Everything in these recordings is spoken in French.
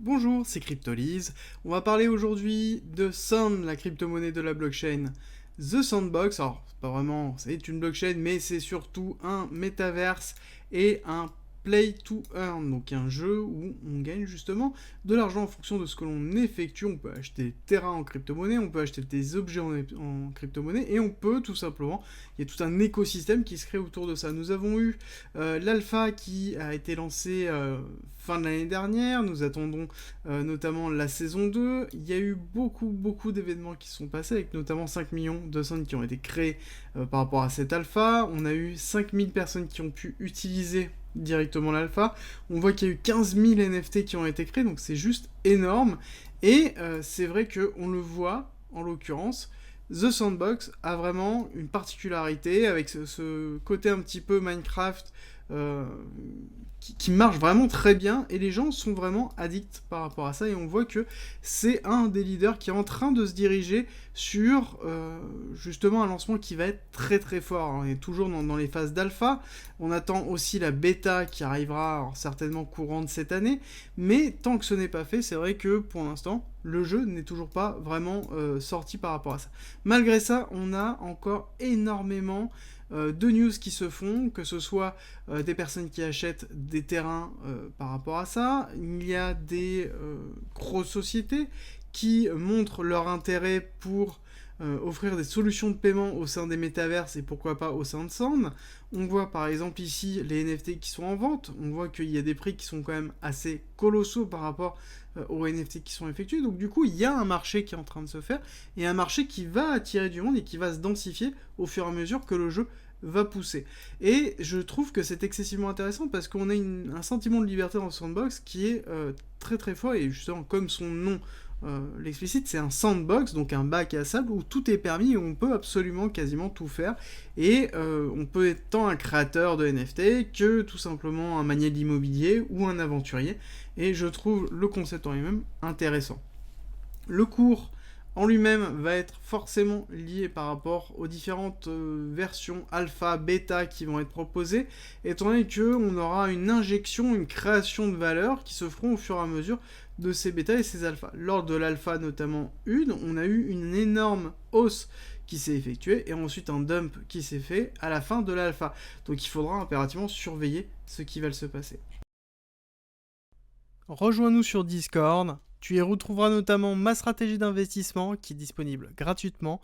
Bonjour, c'est Cryptolyse. On va parler aujourd'hui de Sand, la crypto-monnaie de la blockchain. The Sandbox, alors c'est pas vraiment, c'est une blockchain, mais c'est surtout un métaverse et un play to earn, donc un jeu où on gagne justement de l'argent en fonction de ce que l'on effectue. On peut acheter des terrains en crypto-monnaie, on peut acheter des objets en crypto-monnaie et on peut tout simplement, il y a tout un écosystème qui se crée autour de ça. Nous avons eu l'alpha qui a été lancé fin de l'année dernière, nous attendons notamment la saison 2. Il y a eu beaucoup d'événements qui sont passés, avec notamment 5 millions de cents qui ont été créés par rapport à cette alpha. On a eu 5000 personnes qui ont pu utiliser directement l'alpha. On voit qu'il y a eu 15 000 NFT qui ont été créés, donc c'est juste énorme. Et c'est vrai qu'on le voit, en l'occurrence, The Sandbox a vraiment une particularité avec ce côté un petit peu Minecraft euh, qui marche vraiment très bien et les gens sont vraiment addicts par rapport à ça et on voit que c'est un des leaders qui est en train de se diriger sur justement un lancement qui va être très fort. On est toujours dans les phases d'alpha, on attend aussi la bêta qui arrivera alors, certainement courante cette année, mais tant que ce n'est pas fait, c'est vrai que pour l'instant le jeu n'est toujours pas vraiment sorti par rapport à ça. Malgré ça, on a encore énormément de news qui se font, que ce soit des personnes qui achètent des terrains par rapport à ça, il y a des grosses sociétés qui montrent leur intérêt pour offrir des solutions de paiement au sein des métaverses et pourquoi pas au sein de Sand. On voit par exemple ici les NFT qui sont en vente, on voit qu'il y a des prix qui sont quand même assez colossaux par rapport aux NFT qui sont effectués, donc du coup il y a un marché qui est en train de se faire, et un marché qui va attirer du monde et qui va se densifier au fur et à mesure que le jeu va pousser. Et je trouve que c'est excessivement intéressant parce qu'on a un sentiment de liberté dans le sandbox qui est très fort, et justement comme son nom l'explicite, c'est un sandbox, donc un bac à sable où tout est permis et on peut absolument quasiment tout faire. Et on peut être tant un créateur de NFT que tout simplement un manier de l'immobilier ou un aventurier. Et je trouve le concept en lui-même intéressant. Le cours en lui-même va être forcément lié par rapport aux différentes versions alpha, bêta qui vont être proposées, étant donné qu'on aura une injection, une création de valeur qui se feront au fur et à mesure de ces bêta et ces alpha. Lors de l'alpha notamment une, on a eu une énorme hausse qui s'est effectuée et ensuite un dump qui s'est fait à la fin de l'alpha. Donc il faudra impérativement surveiller ce qui va se passer. Rejoins-nous sur Discord, tu y retrouveras notamment ma stratégie d'investissement qui est disponible gratuitement.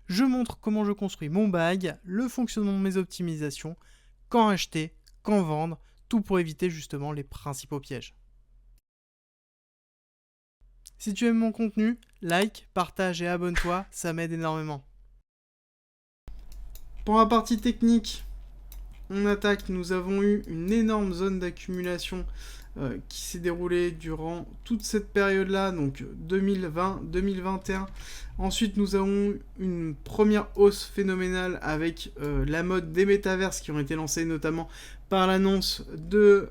Je montre comment je construis mon bag, le fonctionnement de mes optimisations, quand acheter, quand vendre, tout pour éviter justement les principaux pièges. Si tu aimes mon contenu, like, partage et abonne-toi, ça m'aide énormément. Pour la partie technique, on attaque, nous avons eu une énorme zone d'accumulation qui s'est déroulée durant toute cette période-là, donc 2020-2021. Ensuite, nous avons eu une première hausse phénoménale avec la mode des métaverses qui ont été lancés notamment par l'annonce de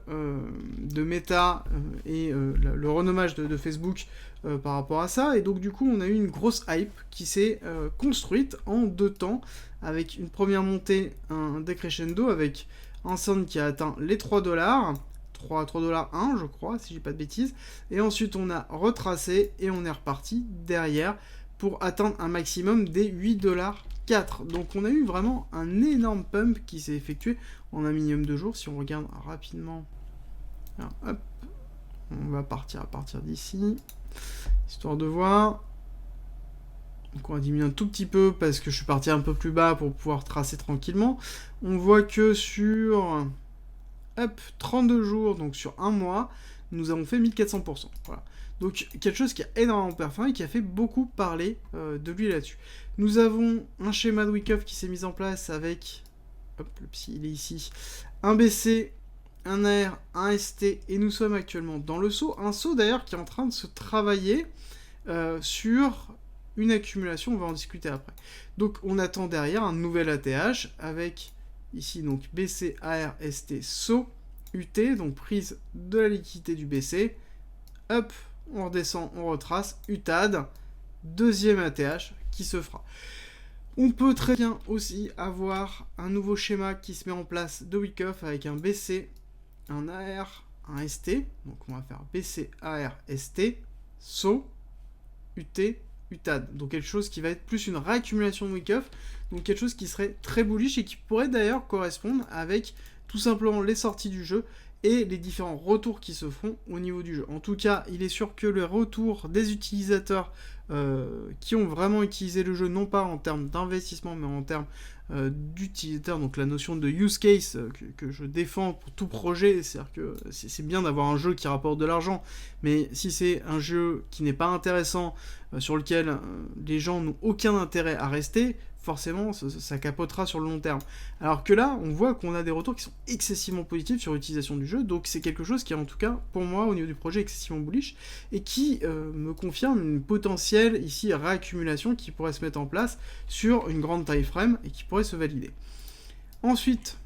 Meta et le renommage de Facebook par rapport à ça. Et donc du coup, on a eu une grosse hype qui s'est construite en 2 temps, avec une première montée, un decrescendo, avec un Sand qui a atteint les 3 dollars, 3,1 je crois, si j'ai pas de bêtises. Et ensuite, on a retracé et on est reparti derrière pour atteindre un maximum des 8,4 $. Donc on a eu vraiment un énorme pump qui s'est effectué en un minimum de jours. Si on regarde rapidement, alors, hop, on va partir à partir d'ici, histoire de voir. Donc on va diminuer un tout petit peu parce que je suis parti un peu plus bas pour pouvoir tracer tranquillement. On voit que sur 32 jours, donc sur un mois, nous avons fait 1400%. Voilà. Donc quelque chose qui a énormément performé et qui a fait beaucoup parler de lui là-dessus. Nous avons un schéma de Wyckoff qui s'est mis en place avec, hop, le psy il est ici, un BC, un AR, un ST, et nous sommes actuellement dans le saut. Un saut d'ailleurs qui est en train de se travailler sur une accumulation, on va en discuter après. Donc on attend derrière un nouvel ATH avec ici donc BC, AR, ST, SO, UT, donc prise de la liquidité du BC, hop, on redescend, on retrace, UTAD, deuxième ATH qui se fera. On peut très bien aussi avoir un nouveau schéma qui se met en place de Wyckoff avec un BC, un AR, un ST, donc on va faire BCARST, SO, UT, UTAD. Donc quelque chose qui va être plus une réaccumulation de Wyckoff, donc quelque chose qui serait très bullish et qui pourrait d'ailleurs correspondre avec tout simplement les sorties du jeu et les différents retours qui se font au niveau du jeu. En tout cas, il est sûr que le retour des utilisateurs qui ont vraiment utilisé le jeu, non pas en termes d'investissement, mais en termes d'utilisateurs, donc la notion de use case que je défends pour tout projet, c'est-à-dire que c'est bien d'avoir un jeu qui rapporte de l'argent, mais si c'est un jeu qui n'est pas intéressant, sur lequel les gens n'ont aucun intérêt à rester, forcément ça capotera sur le long terme. Alors que là, on voit qu'on a des retours qui sont excessivement positifs sur l'utilisation du jeu, donc c'est quelque chose qui est en tout cas, pour moi, au niveau du projet, excessivement bullish, et qui me confirme une potentielle, ici, réaccumulation qui pourrait se mettre en place sur une grande time frame, et qui pourrait se valider. Ensuite,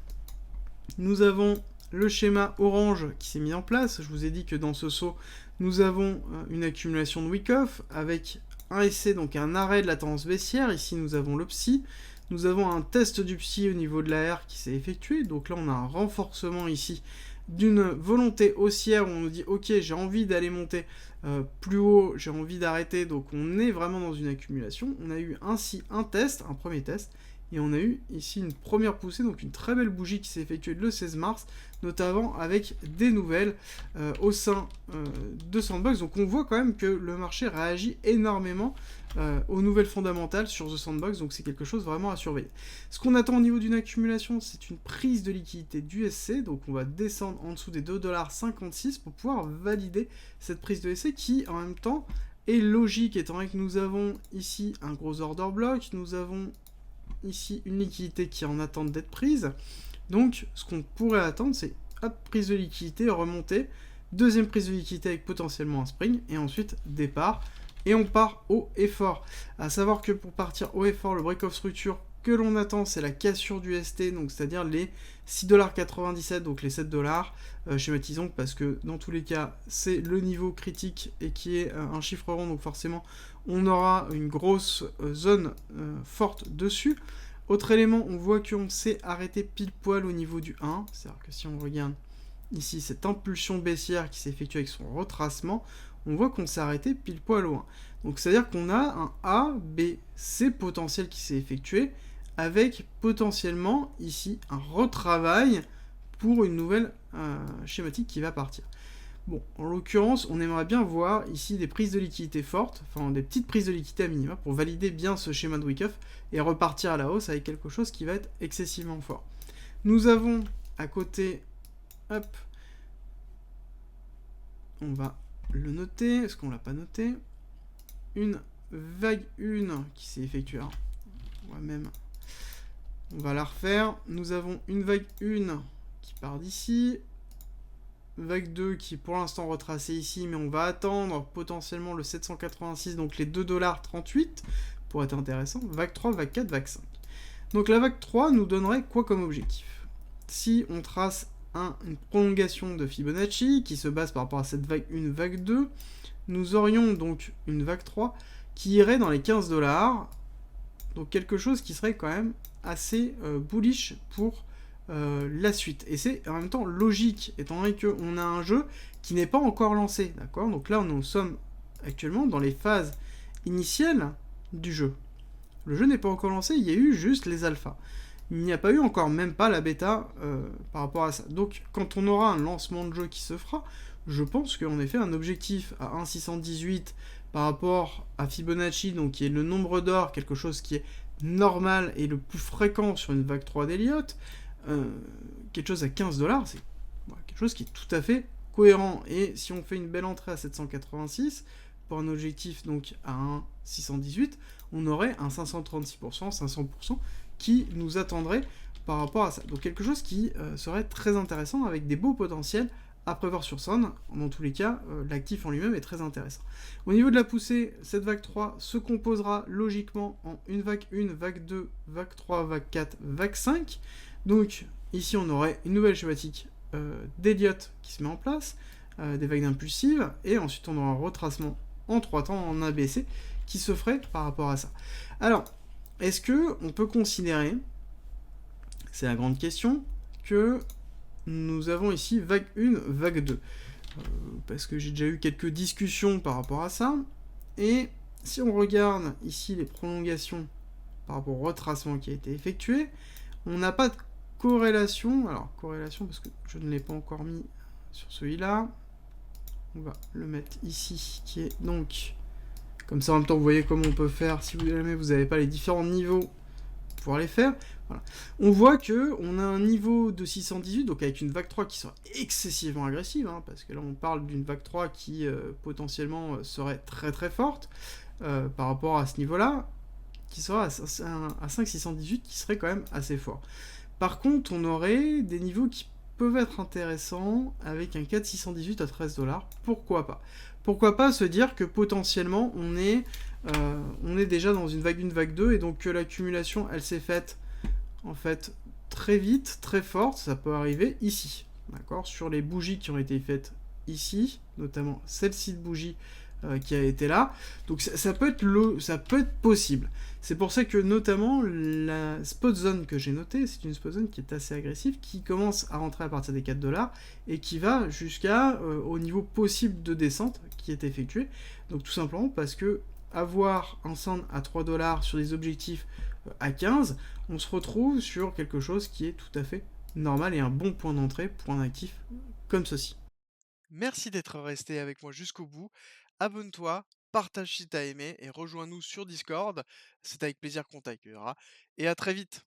nous avons le schéma orange qui s'est mis en place. Je vous ai dit que dans ce saut, nous avons une accumulation de Wyckoff avec un essai, donc un arrêt de la tendance baissière. Ici, nous avons le psy. Nous avons un test du psy au niveau de la R qui s'est effectué. Donc là, on a un renforcement ici d'une volonté haussière où on nous dit « Ok, j'ai envie d'aller monter plus haut, j'ai envie d'arrêter. » Donc on est vraiment dans une accumulation. On a eu ainsi un test, un premier test. Et on a eu ici une première poussée, donc une très belle bougie qui s'est effectuée le 16 mars, notamment avec des nouvelles au sein de Sandbox. Donc on voit quand même que le marché réagit énormément aux nouvelles fondamentales sur The Sandbox, donc c'est quelque chose vraiment à surveiller. Ce qu'on attend au niveau d'une accumulation, c'est une prise de liquidité du SC, donc on va descendre en dessous des 2,56$ pour pouvoir valider cette prise de SC qui, en même temps, est logique, étant donné que nous avons ici un gros order block, nous avons ici une liquidité qui est en attente d'être prise. Donc ce qu'on pourrait attendre, c'est prise de liquidité, remontée, deuxième prise de liquidité avec potentiellement un spring, et ensuite départ, et on part haut et fort. À savoir que pour partir haut et fort, le break-off structure que l'on attend, c'est la cassure du ST, donc c'est-à-dire les 6,97$, donc les 7$, schématisons, parce que dans tous les cas, c'est le niveau critique et qui est un chiffre rond, donc forcément, on aura une grosse zone forte dessus. Autre élément, on voit qu'on s'est arrêté pile poil au niveau du 1, c'est-à-dire que si on regarde ici cette impulsion baissière qui s'est effectuée avec son retracement, on voit qu'on s'est arrêté pile poil au 1. Donc c'est-à-dire qu'on a un A, B, C potentiel qui s'est effectué, avec potentiellement ici un retravail pour une nouvelle schématique qui va partir. Bon, en l'occurrence, on aimerait bien voir ici des prises de liquidité fortes, enfin des petites prises de liquidité à minima, pour valider bien ce schéma de Wyckoff et repartir à la hausse avec quelque chose qui va être excessivement fort. Nous avons à côté, hop, on va le noter, est-ce qu'on l'a pas noté, une vague 1 qui s'est effectuée, on va la refaire, nous avons une vague 1 qui part d'ici, vague 2 qui est pour l'instant retracée ici, mais on va attendre potentiellement le 786, donc les 2,38$ pour être intéressant, vague 3, vague 4, vague 5. Donc la vague 3 nous donnerait quoi comme objectif? Si on trace une prolongation de Fibonacci qui se base par rapport à cette vague 1, vague 2, nous aurions donc une vague 3 qui irait dans les 15$, donc quelque chose qui serait quand même assez bullish pour la suite. Et c'est en même temps logique, étant donné qu'on a un jeu qui n'est pas encore lancé, d'accord? Donc là, nous sommes actuellement dans les phases initiales du jeu. Le jeu n'est pas encore lancé, il y a eu juste les alphas. Il n'y a pas eu encore même pas la bêta par rapport à ça. Donc quand on aura un lancement de jeu qui se fera, je pense qu'en effet un objectif à 1,618 par rapport à Fibonacci, donc qui est le nombre d'or, quelque chose qui est normal et le plus fréquent sur une vague 3 d'Elliott, quelque chose à 15$, c'est quelque chose qui est tout à fait cohérent. Et si on fait une belle entrée à 786, pour un objectif donc à 1,618, on aurait un 536%, 500% qui nous attendrait par rapport à ça. Donc quelque chose qui serait très intéressant avec des beaux potentiels à prévoir sur Sun. Dans tous les cas, l'actif en lui-même est très intéressant. Au niveau de la poussée, cette vague 3 se composera logiquement en une vague 1, vague 2, vague 3, vague 4, vague 5. Donc ici on aurait une nouvelle schématique d'Elliott qui se met en place, des vagues impulsives, et ensuite on aura un retracement en 3 temps en ABC qui se ferait par rapport à ça. Alors, est-ce que on peut considérer, c'est la grande question, que nous avons ici vague 1, vague 2. Parce que j'ai déjà eu quelques discussions par rapport à ça. Et si on regarde ici les prolongations par rapport au retracement qui a été effectué, on n'a pas de corrélation. Alors, corrélation, parce que je ne l'ai pas encore mis sur celui-là. On va le mettre ici, qui est donc... Comme ça, en même temps, vous voyez comment on peut faire. Si vous jamais vous n'avez pas les différents niveaux, pouvoir les faire. Voilà. On voit que on a un niveau de 618, donc avec une vague 3 qui sera excessivement agressive, hein, parce que là on parle d'une vague 3 qui potentiellement serait très très forte par rapport à ce niveau-là, qui sera à 5,618, qui serait quand même assez fort. Par contre, on aurait des niveaux qui peuvent être intéressants avec un 4,618 à 13$. Pourquoi pas? Pourquoi pas se dire que potentiellement on est déjà dans une vague 1, vague 2, et donc que l'accumulation elle s'est faite en fait très vite, très forte, ça peut arriver ici, d'accord, sur les bougies qui ont été faites ici, notamment celle-ci de bougie qui a été là. Donc ça peut être possible. C'est pour ça que notamment la spot zone que j'ai notée, c'est une spot zone qui est assez agressive, qui commence à rentrer à partir des 4$ et qui va jusqu'à au niveau possible de descente qui est effectué. Donc tout simplement parce que avoir un sand à 3$ sur des objectifs à 15, on se retrouve sur quelque chose qui est tout à fait normal et un bon point d'entrée pour un actif comme ceci. Merci d'être resté avec moi jusqu'au bout. Abonne-toi, partage si t'as aimé et rejoins-nous sur Discord. C'est avec plaisir qu'on t'accueillera. Et à très vite.